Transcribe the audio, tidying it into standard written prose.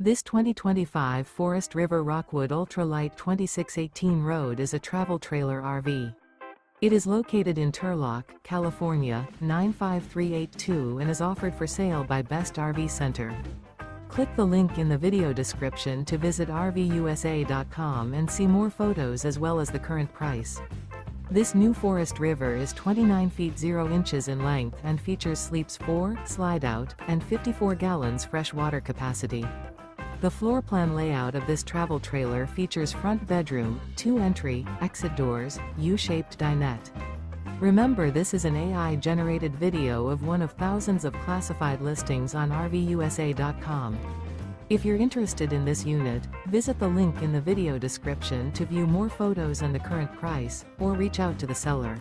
This 2025 Forest River Rockwood Ultralight 2618 Road is a travel trailer RV. It is located in Turlock, California, 95382 and is offered for sale by Best RV Center. Click the link in the video description to visit RVUSA.com and see more photos as well as the current price. This new Forest River is 29 feet 0 inches in length and features sleeps 4, Slideout, and 54 gallons fresh water capacity. The floor plan layout of this travel trailer features front bedroom, 2 entry, exit doors, U-shaped dinette. Remember, this is an AI-generated video of one of thousands of classified listings on RVUSA.com. If you're interested in this unit, visit the link in the video description to view more photos and the current price, or reach out to the seller.